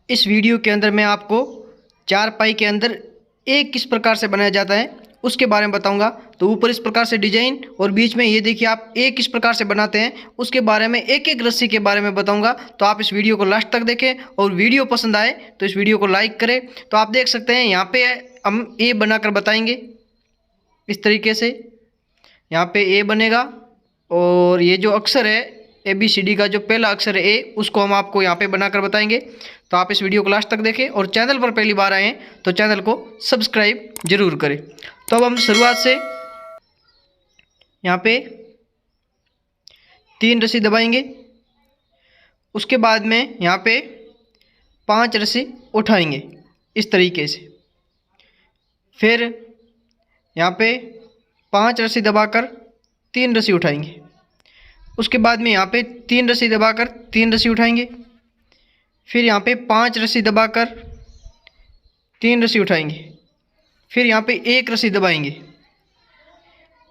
इस वीडियो के अंदर मैं आपको चारपाई के अंदर एक किस प्रकार से बनाया जाता है उसके बारे में बताऊंगा। तो ऊपर इस प्रकार से डिजाइन और बीच में ये देखिए आप एक किस प्रकार से बनाते हैं उसके बारे में एक एक रस्सी के बारे में बताऊंगा। तो आप इस वीडियो को लास्ट तक देखें और वीडियो पसंद आए तो इस वीडियो को लाइक करें। तो आप देख सकते हैं यहाँ पे हम ए बनाकर बताएंगे इस तरीके से। यहाँ पे ए बनेगा और ये जो अक्षर है ABCD का जो पहला अक्षर है ए उसको हम आपको यहाँ पे बनाकर बताएंगे। तो आप इस वीडियो को लास्ट तक देखें और चैनल पर पहली बार आए हैं तो चैनल को सब्सक्राइब जरूर करें। तो अब हम शुरुआत से यहाँ पे 3 रस्सी दबाएंगे, उसके बाद में यहाँ पे 5 रस्सी उठाएंगे इस तरीके से। फिर यहाँ पे 5 रस्सी दबाकर 3 रस्सी उठाएंगे, उसके बाद में यहाँ पे 3 रस्सी दबाकर 3 रस्सी उठाएंगे। फिर यहाँ पे 5 रस्सी दबाकर 3 रस्सी उठाएंगे। फिर यहाँ पे 1 रस्सी दबाएंगे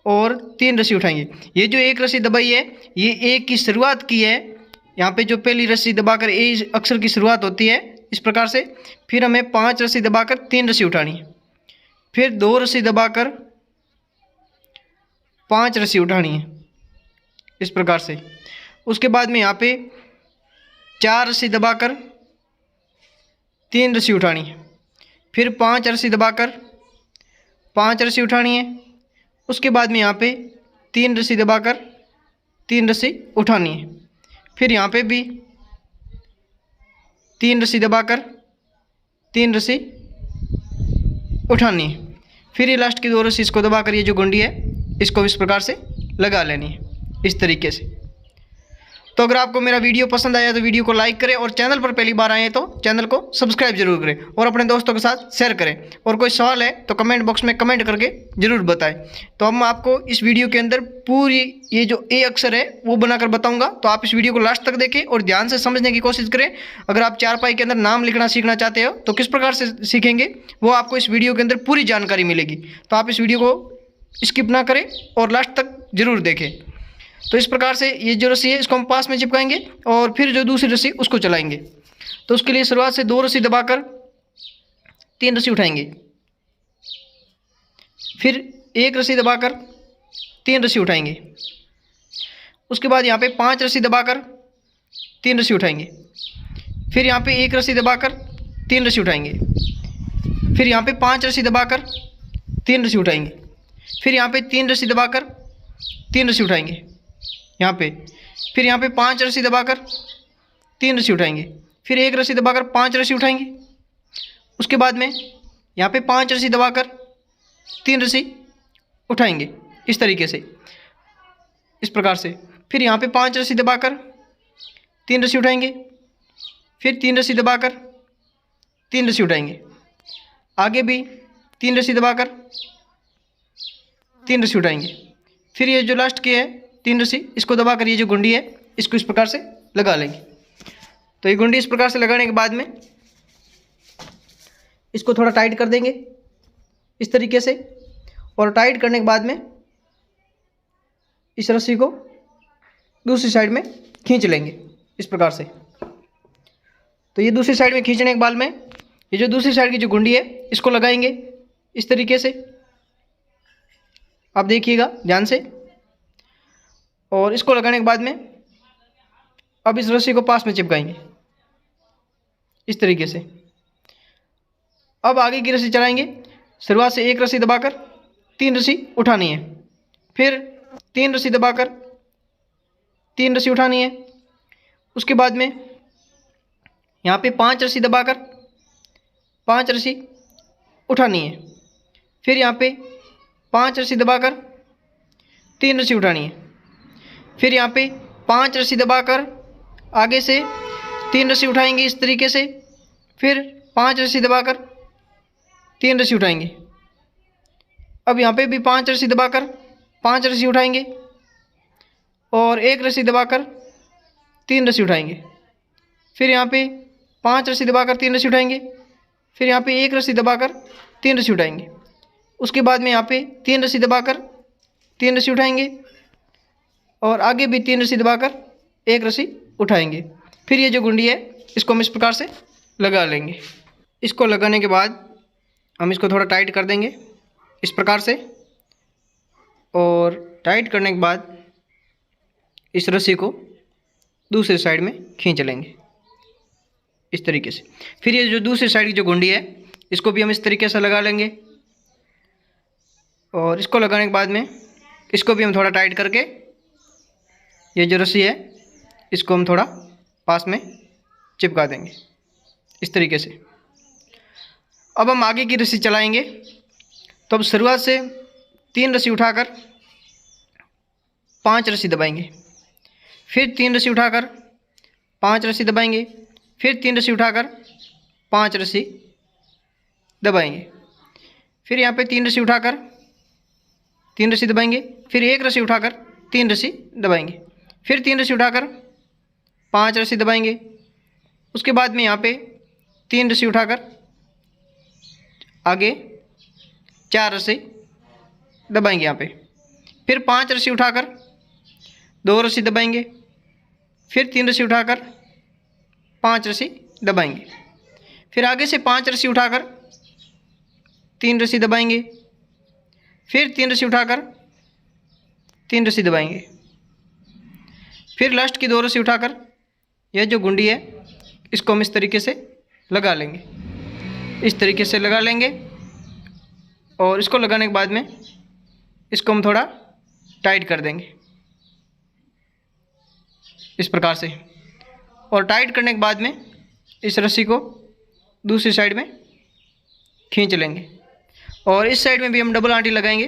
और 3 रस्सी उठाएंगे। ये जो 1 रस्सी दबाई है ये ए की शुरुआत की है। यहाँ पे जो पहली रस्सी दबाकर ए अक्षर की शुरुआत होती है इस प्रकार से। फिर हमें 5 रस्सी दबाकर 3 रस्सी उठानी है। फिर 2 रस्सी दबाकर 5 रस्सी उठानी है इस प्रकार से। उसके बाद में यहाँ पे 4 रस्सी दबाकर 3 रस्सी उठानी है। फिर 5 रस्सी दबाकर 5 रस्सी उठानी है। उसके बाद में यहाँ पे 3 रस्सी दबाकर 3 रस्सी उठानी है। फिर यहाँ पे भी 3 रस्सी दबाकर 3 रस्सी उठानी है। फिर ये लास्ट की 2 रस्सी इसको दबाकर ये जो गुंडी है इसको इस प्रकार से लगा लेनी है इस तरीके से। तो अगर आपको मेरा वीडियो पसंद आया तो वीडियो को लाइक करें और चैनल पर पहली बार आए हैं तो चैनल को सब्सक्राइब जरूर करें और अपने दोस्तों के साथ शेयर करें। और कोई सवाल है तो कमेंट बॉक्स में कमेंट करके ज़रूर बताएं। तो हम आपको इस वीडियो के अंदर पूरी ये जो ए अक्षर है वो बनाकर बताऊंगा। तो आप इस वीडियो को लास्ट तक देखें और ध्यान से समझने की कोशिश करें। अगर आप चारपाई के अंदर नाम लिखना सीखना चाहते हो तो किस प्रकार से सीखेंगे वो आपको इस वीडियो के अंदर पूरी जानकारी मिलेगी। तो आप इस वीडियो को स्किप ना करें और लास्ट तक जरूर देखें। तो इस प्रकार से ये जो रस्सी है इसको हम पास में चिपकाएंगे और फिर जो दूसरी रस्सी उसको चलाएंगे। तो उसके लिए शुरुआत से 2 रस्सी दबाकर 3 रस्सी उठाएंगे। फिर 1 रस्सी दबाकर 3 रस्सी उठाएंगे। उसके बाद यहाँ पे 5 रस्सी दबाकर 3 रस्सी उठाएंगे। फिर यहाँ पे 1 रस्सी दबाकर 3 रस्सी उठाएंगे। फिर यहाँ पे 5 रस्सी दबाकर 3 रस्सी उठाएंगे। फिर यहाँ पे 3 रस्सी दबाकर 3 रस्सी उठाएंगे यहाँ पे। फिर यहाँ पे 5 रस्सी दबाकर 3 रस्सी उठाएंगे। फिर 1 रस्सी दबाकर 5 रस्सी उठाएंगे। उसके बाद में यहाँ पे 5 रस्सी दबाकर 3 रस्सी उठाएंगे इस तरीके से इस प्रकार से। फिर यहाँ पे 5 रस्सी दबाकर 3 रस्सी उठाएंगे। फिर 3 रस्सी दबाकर 3 रस्सी उठाएंगे। आगे भी 3 रस्सी दबाकर 3 रस्सी उठाएंगे। फिर ये जो लास्ट की है 3 रस्सी इसको दबाकर ये जो गुंडी है इसको इस प्रकार से लगा लेंगे। तो ये गुंडी इस प्रकार से लगाने के बाद में इसको थोड़ा टाइट कर देंगे इस तरीके से। और टाइट करने के बाद में इस रस्सी को दूसरी साइड में खींच लेंगे इस प्रकार से। तो ये दूसरी साइड में खींचने के बाद में ये जो दूसरी साइड की जो गुंडी है इसको लगाएंगे इस तरीके से। आप देखिएगा ध्यान से। और इसको लगाने के बाद में अब इस रस्सी को पास में चिपकाएंगे इस तरीके से। अब आगे की रस्सी चलाएंगे। शुरुआत से 1 रस्सी दबाकर 3 रस्सी उठानी है। फिर 3 रस्सी दबाकर 3 रस्सी उठानी है। उसके बाद में यहाँ पे 5 रस्सी दबाकर 5 रस्सी उठानी है। फिर यहाँ पे 5 रस्सी दबाकर 3 रस्सी उठानी है। फिर यहाँ पे 5 रस्सी दबाकर आगे से 3 रस्सी उठाएंगे इस तरीके से। फिर 5 रस्सी दबाकर 3 रस्सी उठाएंगे। अब यहाँ पे भी 5 रस्सी दबाकर 5 रस्सी उठाएंगे और 1 रस्सी दबाकर 3 रस्सी उठाएंगे। फिर यहाँ पे 5 रस्सी दबाकर 3 रस्सी उठाएंगे। फिर यहाँ पे 1 रस्सी दबाकर 3 रस्सी उठाएंगे। उसके बाद में यहाँ पे 3 रस्सी दबाकर 3 रस्सी उठाएंगे और आगे भी 3 रस्सी दबाकर 1 रस्सी उठाएंगे। फिर ये जो गुंडी है इसको हम इस प्रकार से लगा लेंगे। इसको लगाने के बाद हम इसको थोड़ा टाइट कर देंगे इस प्रकार से, और टाइट करने के बाद इस रस्सी को दूसरी साइड में खींच लेंगे इस तरीके से। फिर ये जो दूसरी साइड की जो गुंडी है इसको भी हम इस तरीके से लगा लेंगे, और इसको लगाने के बाद में इसको भी हम थोड़ा टाइट करके ये जो रस्सी है इसको हम थोड़ा पास में चिपका देंगे इस तरीके से। अब हम आगे की रस्सी चलाएंगे। तो अब शुरुआत से 3 रस्सी उठाकर 5 रस्सी दबाएंगे, फिर 3 रस्सी उठाकर 5 रस्सी दबाएंगे, फिर 3 रस्सी उठाकर 5 रस्सी दबाएंगे, फिर यहाँ पे 3 रस्सी उठाकर 3 रस्सी दबाएंगे, फिर 1 रस्सी उठाकर 3 रस्सी दबाएंगे, फिर 3 रस्सी उठाकर 5 रस्सी दबाएंगे। उसके बाद में यहाँ पे 3 रस्सी उठाकर आगे 4 रस्सी दबाएंगे यहाँ पे, फिर 5 रस्सी उठाकर 2 रस्सी दबाएंगे, फिर 3 रस्सी उठाकर 5 रस्सी दबाएंगे, फिर आगे से 5 रस्सी उठाकर 3 रस्सी दबाएंगे, फिर 3 रस्सी उठाकर 3 रस्सी दबाएंगे, फिर लास्ट की 2 रस्सी उठाकर यह जो गुंडी है इसको हम इस तरीके से लगा लेंगे, इस तरीके से लगा लेंगे। और इसको लगाने के बाद में इसको हम थोड़ा टाइट कर देंगे इस प्रकार से, और टाइट करने के बाद में इस रस्सी को दूसरी साइड में खींच लेंगे, और इस साइड में भी हम डबल आंटी लगाएंगे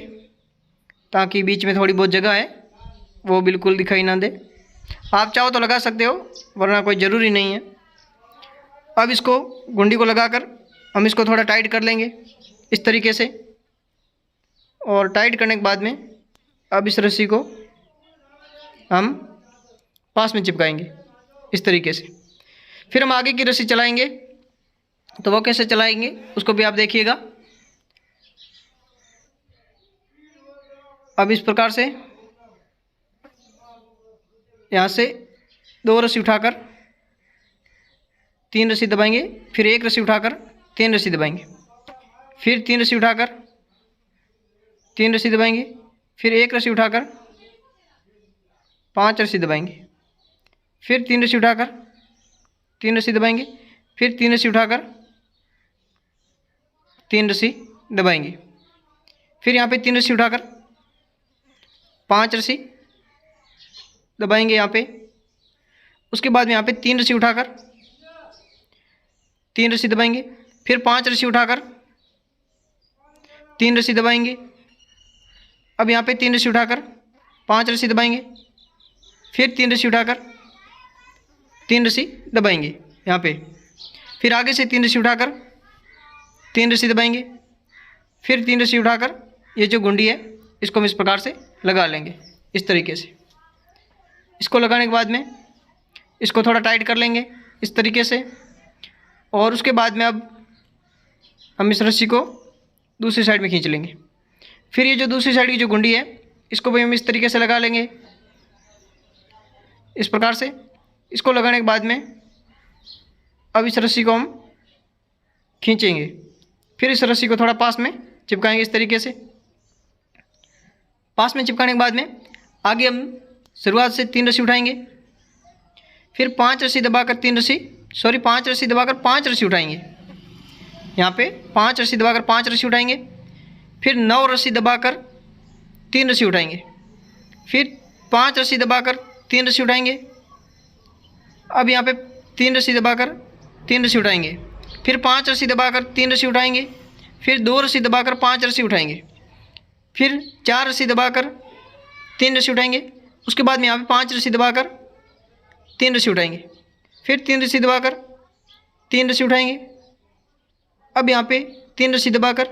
ताकि बीच में थोड़ी बहुत जगह है वो बिल्कुल दिखाई ना दे। आप चाहो तो लगा सकते हो, वरना कोई ज़रूरी नहीं है। अब इसको गुंडी को लगाकर हम इसको थोड़ा टाइट कर लेंगे इस तरीके से, और टाइट करने के बाद में अब इस रस्सी को हम पास में चिपकाएंगे इस तरीके से। फिर हम आगे की रस्सी चलाएंगे, तो वो कैसे चलाएंगे उसको भी आप देखिएगा। अब इस प्रकार से यहाँ से 2 रस्सी उठाकर 3 रस्सी दबाएंगे, फिर 1 रस्सी उठाकर 3 रस्सी दबाएंगे, फिर 3 रस्सी उठाकर 3 रस्सी दबाएंगे, फिर 1 रस्सी उठाकर 5 रस्सी दबाएंगे, फिर 3 रस्सी उठाकर 3 रस्सी दबाएंगे, फिर 3 रस्सी उठाकर 3 रस्सी दबाएंगे, फिर यहाँ पे 3 रस्सी उठाकर 5 रस्सी दबाएंगे यहाँ पे। उसके बाद में यहाँ पे 3 रस्सी उठाकर 3 रस्सी दबाएंगे, फिर 5 रस्सी उठाकर 3 रस्सी दबाएंगे। अब यहाँ पे 3 रस्सी उठाकर 5 रस्सी दबाएंगे, फिर 3 रस्सी उठाकर 3 रस्सी दबाएंगे यहाँ पे, फिर आगे से 3 रस्सी उठाकर 3 रस्सी दबाएंगे, फिर 3 रस्सी उठाकर ये जो गुंडी है इसको हम इस प्रकार से लगा लेंगे इस तरीके से। इसको लगाने के बाद में इसको थोड़ा टाइट कर लेंगे इस तरीके से, और उसके बाद में अब हम इस रस्सी को दूसरी साइड में खींच लेंगे। फिर ये जो दूसरी साइड की जो गुंडी है इसको भी हम इस तरीके से लगा लेंगे इस प्रकार से। इसको लगाने के बाद में अब इस रस्सी को हम खींचेंगे, फिर इस रस्सी को थोड़ा पास में चिपकाएंगे इस तरीके से। पास में चिपकाने के बाद में आगे हम शुरुआत से 3 रस्सी उठाएंगे, फिर 5 रस्सी दबाकर 5 रस्सी दबाकर 5 रस्सी उठाएंगे यहाँ पे, 5 रस्सी दबाकर 5 रस्सी उठाएंगे, फिर 9 रस्सी दबाकर 3 रस्सी उठाएंगे, फिर 5 रस्सी दबाकर 3 रस्सी उठाएंगे। अब यहाँ पे 3 रस्सी दबाकर 3 रस्सी उठाएंगे, फिर 5 रस्सी दबाकर 3 रस्सी उठाएंगे, फिर 2 रस्सी दबाकर 5 रस्सी उठाएंगे, फिर 4 रस्सी दबाकर 3 रस्सी उठाएंगे। उसके बाद में यहाँ पे 5 रस्सी दबाकर 3 रस्सी उठाएंगे, फिर 3 रस्सी दबाकर 3 रस्सी उठाएंगे। अब यहाँ पे 3 रस्सी दबाकर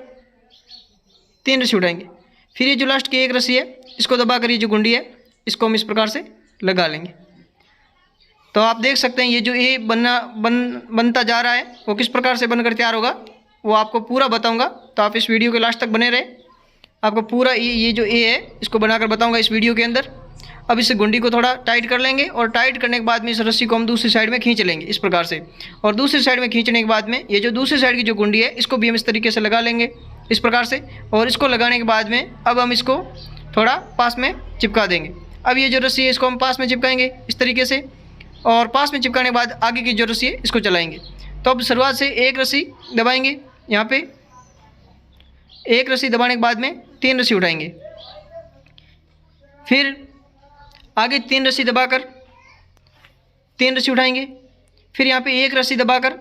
3 रस्सी उठाएंगे, फिर ये जो लास्ट की 1 रस्सी है इसको दबाकर ये जो गुंडी है इसको हम इस प्रकार से लगा लेंगे। तो आप देख सकते हैं ये जो ए बनता जा रहा है वो किस प्रकार से बनकर तैयार होगा वो आपको पूरा बताऊंगा। तो आप इस वीडियो के लास्ट तक बने रहे, आपको पूरा ये जो ए है इसको बनाकर बताऊंगा इस वीडियो के अंदर। अब इस गुंडी को थोड़ा टाइट कर लेंगे और टाइट करने के बाद में इस रस्सी को हम दूसरी साइड में खींच लेंगे इस प्रकार से। और दूसरी साइड में खींचने के बाद में ये जो दूसरी साइड की जो गुंडी है इसको भी हम इस तरीके से लगा लेंगे इस प्रकार से। और इसको लगाने के बाद में अब हम इसको थोड़ा पास में चिपका देंगे। अब ये जो रस्सी है इसको हम पास में चिपकाएंगे इस तरीके से, और पास में चिपकाने के बाद आगे की जो रस्सी है इसको चलाएंगे। तो अब शुरुआत से एक रस्सी दबाएंगे, यहाँ पे एक रस्सी दबाने के बाद में 3 रस्सी उठाएंगे, फिर आगे 3 रस्सी दबाकर 3 रस्सी उठाएंगे, फिर यहाँ पे 1 रस्सी दबाकर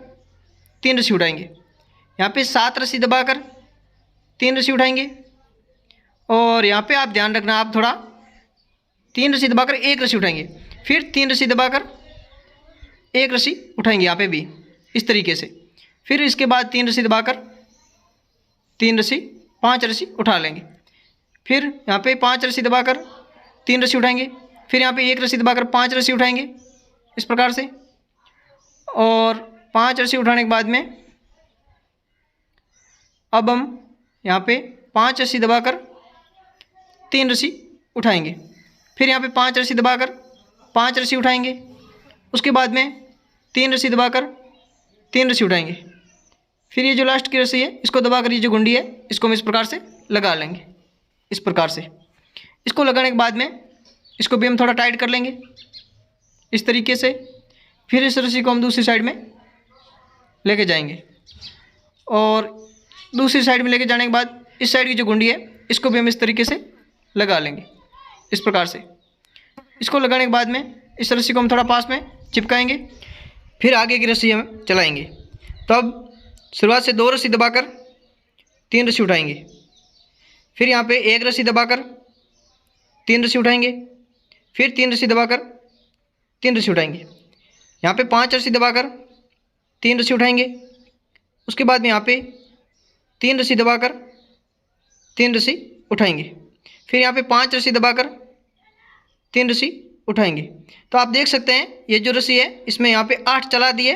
3 रस्सी उठाएंगे, यहाँ पे 7 रस्सी दबाकर 3 रस्सी उठाएंगे, और यहाँ पे आप ध्यान रखना आप थोड़ा 3 रस्सी दबाकर 1 रस्सी उठाएंगे, फिर 3 रस्सी दबाकर 1 रस्सी उठाएंगे यहाँ पे भी इस तरीके से। फिर इसके बाद 3 रस्सी दबाकर 3 रस्सी 5 रस्सी उठा लेंगे, फिर यहाँ पे 5 रस्सी दबाकर 3 रस्सी उठाएंगे, फिर यहाँ पे 1 रस्सी दबाकर 5 रस्सी उठाएंगे इस प्रकार से। और 5 रस्सी उठाने के बाद में अब हम यहाँ पे 5 रस्सी दबाकर 3 रस्सी उठाएंगे, फिर यहाँ पे 5 रस्सी दबाकर 5 रस्सी उठाएंगे, उसके बाद में 3 रस्सी दबाकर 3 रस्सी उठाएंगे, फिर ये जो लास्ट की रस्सी है इसको दबाकर ये जो गुंडी है इसको हम इस प्रकार से लगा लेंगे इस प्रकार से। इसको लगाने के बाद में इसको भी हम थोड़ा टाइट कर लेंगे इस तरीके से। फिर इस रस्सी को हम दूसरी साइड में लेके जाएंगे, और दूसरी साइड में लेके जाने के बाद इस साइड की जो गुंडी है इसको भी हम इस तरीके से लगा लेंगे इस प्रकार से। इसको लगाने के बाद में इस रस्सी को हम थोड़ा पास में चिपकाएंगे, फिर आगे की रस्सी हम चलाएंगे। तो अब शुरुआत से 2 रस्सी दबाकर 3 रस्सी उठाएंगे, फिर यहाँ पे 1 रस्सी दबाकर 3 रस्सी उठाएंगे, फिर 3 रस्सी दबाकर 3 रस्सी उठाएंगे, यहाँ पे 5 रस्सी दबाकर 3 रस्सी उठाएंगे, उसके बाद में यहाँ पे 3 रस्सी दबाकर 3 रस्सी उठाएंगे, फिर यहाँ पे 5 रस्सी दबाकर 3 रस्सी उठाएंगे। तो आप देख सकते हैं ये जो रस्सी है इसमें यहाँ पे 8 चला दिए,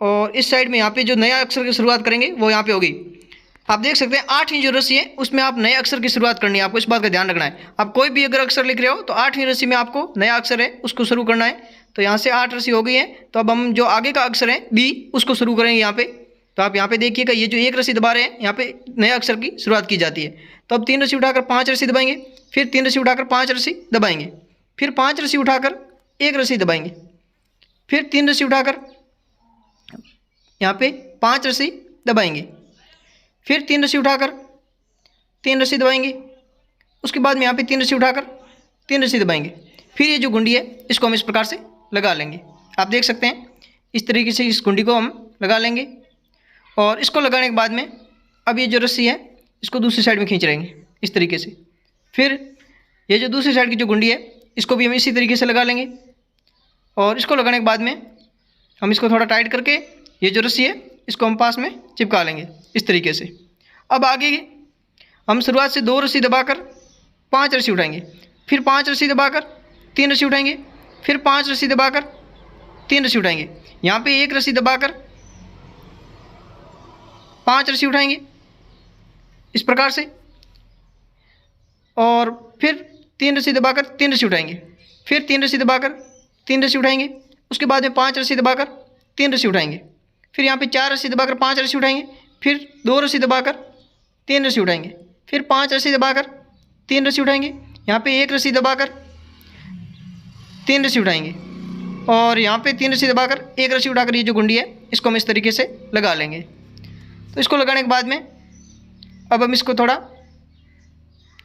और इस साइड में यहाँ पे जो नया अक्षर की शुरुआत करेंगे वो यहाँ पे होगी। आप देख सकते हैं 8वीं जो रस्सी है उसमें आप नए अक्षर की शुरुआत करनी है, आपको इस बात का ध्यान रखना है। आप कोई भी अगर अक्षर लिख रहे हो तो 8वीं रस्सी में आपको नया अक्षर है उसको शुरू करना है। तो यहाँ से 8 रस्सी हो गई है, तो अब हम जो आगे का अक्षर है बी उसको शुरू करेंगे यहाँ पे। तो आप यहाँ पे देखिएगा ये जो 1 रस्सी दबा रहे हैं यहाँ पे नए अक्षर की शुरुआत की जाती है। तो अब 3 रस्सी उठाकर 5 रस्सी दबाएंगे, फिर 3 रस्सी उठाकर 5 रस्सी दबाएंगे, फिर 5 रस्सी उठाकर 1 रस्सी दबाएंगे, फिर 3 रस्सी उठाकर यहाँ पे 5 रस्सी दबाएंगे, फिर 3 रस्सी उठाकर 3 रस्सी दबाएंगे, उसके बाद में यहाँ पे 3 रस्सी उठाकर 3 रस्सी दबाएंगे, फिर ये जो गुंडी है इसको हम इस प्रकार से लगा लेंगे। आप देख सकते हैं इस तरीके से इस गुंडी को हम लगा लेंगे, और इसको लगाने के बाद में अब ये जो रस्सी है इसको दूसरी साइड में खींच लेंगे इस तरीके से। फिर ये जो दूसरी साइड की जो गुंडी है इसको भी हम इसी तरीके से लगा लेंगे, और इसको लगाने के बाद में हम इसको थोड़ा टाइट करके ये जो रस्सी है इसको हम पास में चिपका लेंगे इस तरीके से। अब आगे हम शुरुआत से 2 रस्सी दबाकर 5 रस्सी उठाएंगे, फिर 5 रस्सी दबाकर 3 रस्सी उठाएंगे, फिर 5 रस्सी दबाकर 3 रस्सी उठाएंगे, यहाँ पे 1 रस्सी दबाकर 5 रस्सी उठाएंगे इस प्रकार से, और फिर 3 रस्सी दबाकर 3 रस्सी उठाएंगे, फिर 3 रस्सी दबाकर 3 रस्सी उठाएंगे, उसके बाद में 5 रस्सी दबाकर 3 रस्सी उठाएंगे, फिर यहाँ पे 4 रस्सी दबाकर 5 रस्सी उठाएंगे, फिर 2 रस्सी दबाकर 3 रस्सी उठाएंगे, फिर 5 रस्सी दबाकर 3 रस्सी उठाएंगे, यहाँ पे 1 रस्सी दबाकर 3 रस्सी उठाएंगे, और यहाँ पे 3 रस्सी दबाकर 1 रस्सी उठाकर ये जो गुंडी है इसको हम इस तरीके से लगा लेंगे। तो इसको लगाने के बाद में अब हम इसको थोड़ा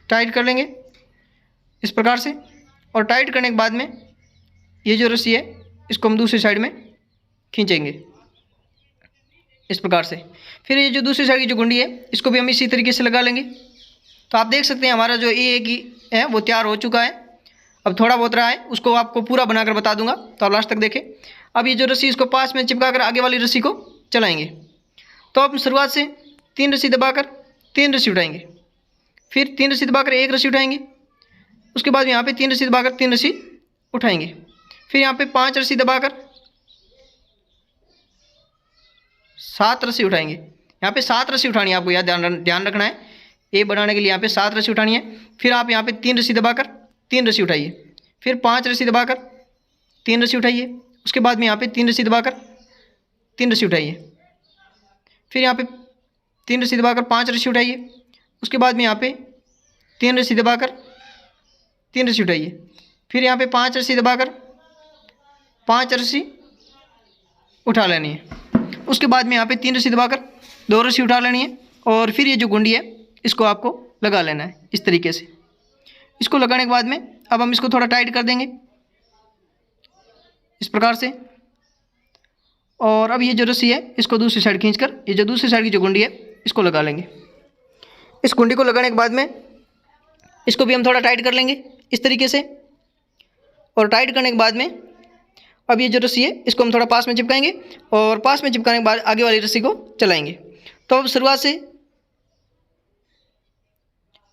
टाइट कर लेंगे इस प्रकार से, और टाइट करने के बाद में ये जो रस्सी है इसको हम दूसरी साइड में खींचेंगे इस प्रकार से। फिर ये जो दूसरी साइड की जो गुंडी है इसको भी हम इसी तरीके से लगा लेंगे। तो आप देख सकते हैं हमारा जो ये की है वो तैयार हो चुका है। अब थोड़ा बहुत रहा है उसको आपको पूरा बनाकर बता दूंगा, तो आप लास्ट तक देखें। अब ये जो रस्सी इसको पास में चिपका कर आगे वाली रस्सी को चलाएंगे। तो अब शुरुआत से 3 रस्सी दबाकर 3 रस्सी उठाएंगे, फिर 3 रस्सी दबाकर 1 रस्सी उठाएंगे, उसके बाद यहाँ पे 3 रस्सी दबाकर 3 रस्सी उठाएंगे, फिर यहाँ पे 5 रस्सी दबाकर 7 रस्सी उठाएंगे। यहाँ पे 7 रस्सी उठानी है, आपको याद ध्यान रखना है। ए बनाने के लिए यहाँ पे 7 रस्सी उठानी है। फिर आप यहाँ पे 3 रस्सी दबाकर 3 रस्सी उठाइए, फिर 5 रस्सी दबाकर 3 रस्सी उठाइए। उसके बाद में यहाँ पे 3 रस्सी दबाकर 3 रस्सी उठाइए। फिर यहाँ पे 3 रस्सी दबाकर 5 रस्सी उठाइए। उसके बाद में यहाँ पे 3 रस्सी दबाकर 3 रस्सी उठाइए। फिर यहाँ पे 5 रस्सी दबाकर 5 रस्सी उठा लेनी है। उसके बाद में यहाँ पे 3 रस्सी दबाकर 2 रस्सी उठा लेनी है और फिर ये जो गुंडी है इसको आपको लगा लेना है इस तरीके से। इसको लगाने के बाद में अब हम इसको थोड़ा टाइट कर देंगे इस प्रकार से। और अब ये जो रस्सी है इसको दूसरी साइड खींचकर ये जो दूसरी साइड की जो गुंडी है इसको लगा लेंगे। इस गुंडी को लगाने के बाद में इसको भी हम थोड़ा टाइट कर लेंगे इस तरीके से। और टाइट करने के बाद में अब ये जो रस्सी है इसको हम थोड़ा पास में चिपकाएंगे और पास में चिपकाने के बाद आगे वाली रस्सी को चलाएंगे। तो अब शुरुआत से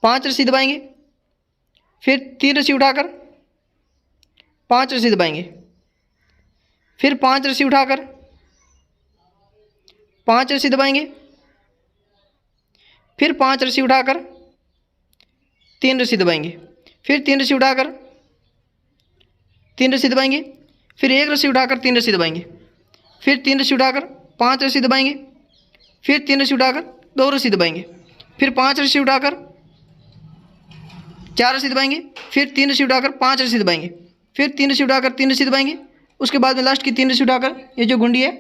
5 रस्सी दबाएंगे, फिर 3 रस्सी उठाकर 5 रस्सी दबाएंगे, फिर 5 रस्सी उठाकर 5 रस्सी दबाएंगे, फिर 5 रस्सी उठाकर 3 रस्सी दबाएंगे, फिर 3 रस्सी उठाकर 3 रस्सी दबाएंगे, फिर 1 रस्सी उठाकर 3 रस्सी दबाएंगे, फिर 3 रस्सी उठाकर 5 रस्सी दबाएंगे, फिर 3 रस्सी उठाकर 2 रस्सी दबाएंगे, फिर 5 रस्सी उठाकर 4 रस्सी दबाएंगे, फिर 3 रस्सी उठाकर 5 रस्सी दबाएंगे, फिर 3 रस्सी उठाकर 3 रस्सी दबाएंगे। उसके बाद में लास्ट की 3 रस्सी उठाकर ये जो गुंडी है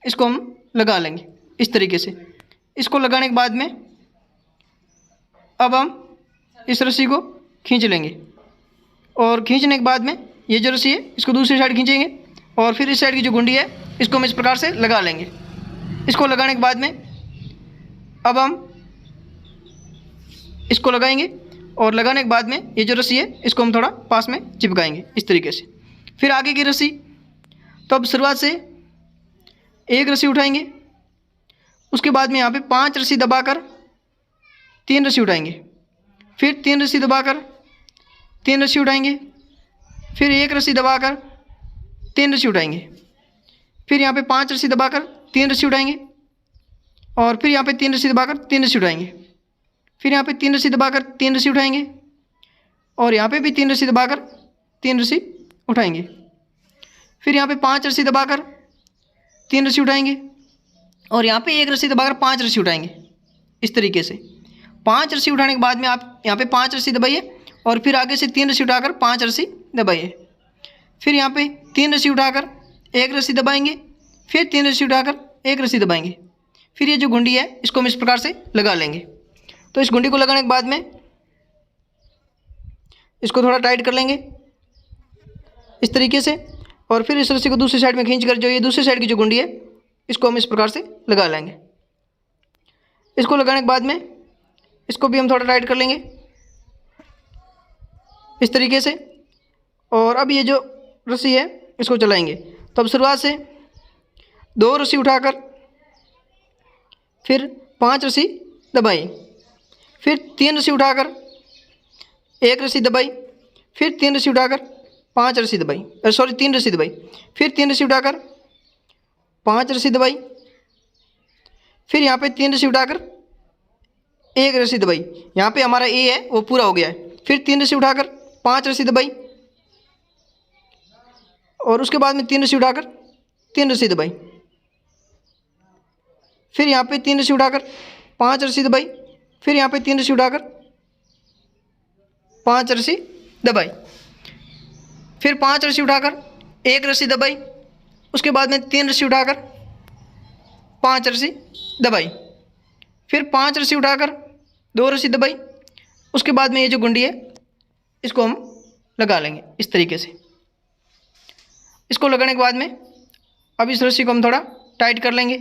इसको हम लगा लेंगे इस तरीके से। इसको लगाने के बाद में अब हम इस रस्सी को खींच लेंगे और खींचने के बाद में ये जो रस्सी है इसको दूसरी साइड खींचेंगे और फिर इस साइड की जो गुंडी है इसको हम इस प्रकार से लगा लेंगे। इसको लगाने के बाद में अब हम इसको लगाएंगे और लगाने के बाद में ये जो रस्सी है इसको हम थोड़ा पास में चिपकाएंगे इस तरीके से। फिर आगे की रस्सी, तो अब शुरुआत से 1 रस्सी उठाएंगे, उसके बाद में यहाँ पे 5 रस्सी दबाकर 3 रस्सी उठाएंगे, फिर 3 रस्सी दबाकर 3 रस्सी उठाएंगे, फिर 1 रस्सी दबाकर 3 रस्सी उठाएंगे, फिर यहाँ पे 5 रस्सी दबाकर 3 रस्सी उठाएंगे और फिर यहाँ पे 3 रस्सी दबाकर 3 रस्सी उठाएंगे, फिर यहाँ पे 3 रस्सी दबाकर 3 रस्सी उठाएंगे और यहाँ पे भी 3 रस्सी दबाकर 3 रस्सी उठाएंगे, फिर यहाँ पे 5 रस्सी दबाकर 3 रस्सी उठाएंगे और यहाँ पे 1 रस्सी दबाकर 5 रस्सी उठाएंगे इस तरीके से। 5 रस्सी उठाने के बाद में आप यहाँ पे 5 रस्सी दबाइए और फिर आगे से 3 रस्सी उठाकर 5 रस्सी दबाइए, फिर यहाँ पे 3 रस्सी उठाकर 1 रस्सी दबाएंगे, फिर 3 रस्सी उठाकर 1 रस्सी दबाएंगे, फिर ये जो गुंडी है इसको हम इस प्रकार से लगा लेंगे। तो इस गुंडी को लगाने के बाद में इसको थोड़ा टाइट कर लेंगे इस तरीके से और फिर इस रस्सी को दूसरी साइड में खींचकर जो ये दूसरी साइड की जो गुंडी है इसको हम इस प्रकार से लगा लेंगे। इसको लगाने के बाद में इसको भी हम थोड़ा टाइट कर लेंगे इस तरीके से और अब ये जो रस्सी है इसको चलाएंगे। तो अब शुरुआत से 2 रस्सी उठाकर फिर 5 रस्सी दबाई, फिर 3 रस्सी उठाकर 1 रस्सी दबाई, फिर 3 रस्सी उठाकर 5 रस्सी दबाई, 3 रस्सी दबाई, फिर 3 रस्सी उठाकर 5 रस्सी दबाई, फिर यहाँ पे 3 रस्सी उठाकर 1 रस्सी दबाई। यहाँ पे हमारा ए है वो पूरा हो गया है। फिर 3 रस्सी उठाकर 5 रस्सी दबाई और उसके बाद में 3 रस्सी उठाकर 3 रस्सी दबाई, फिर यहाँ पे 3 रस्सी उठाकर 5 रस्सी दबाई, फिर यहाँ पे 3 रस्सी उठाकर 5 रस्सी दबाई, फिर 5 रस्सी उठाकर 1 रस्सी दबाई, उसके बाद में 3 रस्सी उठाकर 5 रस्सी दबाई, फिर 5 रस्सी उठाकर 2 रस्सी दबाई। उसके बाद में ये जो गुंडी है इसको हम लगा लेंगे इस तरीके से। इसको लगाने के बाद में अब इस रस्सी को हम थोड़ा टाइट कर लेंगे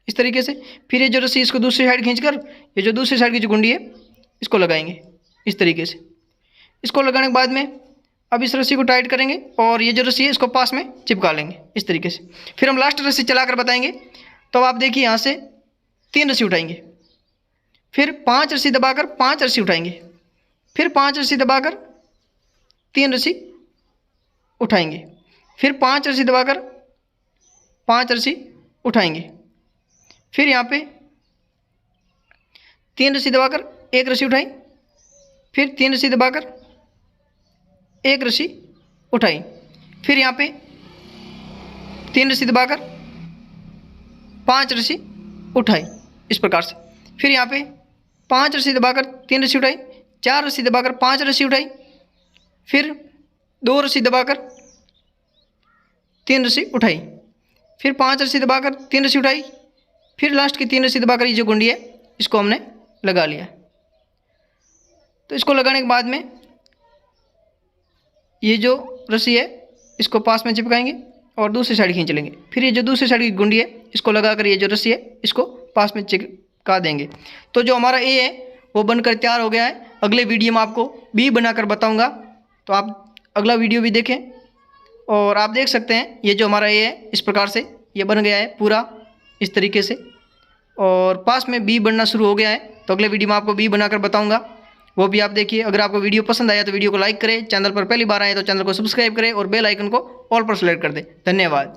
इस तरीके से। फिर ये जो रस्सी इसको दूसरी साइड खींचकर ये जो दूसरी साइड की जो गुंडी है इसको लगाएंगे इस तरीके से। इसको लगाने के बाद में अब इस रस्सी को टाइट करेंगे और ये जो रस्सी है इसको पास में चिपका लेंगे इस तरीके से। फिर हम लास्ट रस्सी चलाकर बताएंगे। तो आप देखिए यहाँ से 3 रस्सी उठाएंगे, फिर 5 रस्सी दबाकर 5 रस्सी उठाएंगे, फिर 5 रस्सी दबाकर 3 रस्सी उठाएंगे, फिर 5 रस्सी दबाकर 5 रस्सी उठाएंगे, फिर यहाँ पे 3 रस्सी दबाकर 1 रस्सी उठाई, फिर 3 रस्सी दबाकर 1 रस्सी उठाई। फिर यहाँ पे 3 रस्सी दबाकर 5 रस्सी उठाई, इस प्रकार से। फिर यहाँ पे 5 रस्सी दबाकर 3 रस्सी उठाई, 4 रस्सी दबाकर 5 रस्सी उठाई, फिर 2 रस्सी दबाकर 3 रस्सी उठाई, फिर 5 रस्सी दबाकर 3 रस्सी उठाई, फिर लास्ट की 3 रस्सी दबाकर ये जो गुंडी है इसको हमने लगा लिया। तो इसको लगाने के बाद में ये जो रस्सी है इसको पास में चिपकाएंगे और दूसरी साइड खींच लेंगे। फिर ये जो दूसरी साइड की गुंडी है इसको लगाकर ये जो रस्सी है इसको पास में चिपका देंगे। तो जो हमारा ए है वो बनकर तैयार हो गया है। अगले वीडियो में आपको बी बनाकर बताऊंगा, तो आप अगला वीडियो भी देखें। और आप देख सकते हैं ये जो हमारा ए है इस प्रकार से ये बन गया है पूरा इस तरीके से, और पास में बी बनना शुरू हो गया है। तो अगले वीडियो में आपको बी बनाकर बताऊंगा, वो भी आप देखिए। अगर आपको वीडियो पसंद आया तो वीडियो को लाइक करें, चैनल पर पहली बार आए तो चैनल को सब्सक्राइब करें और बेल आइकन को ऑल पर सेलेक्ट कर दें। धन्यवाद।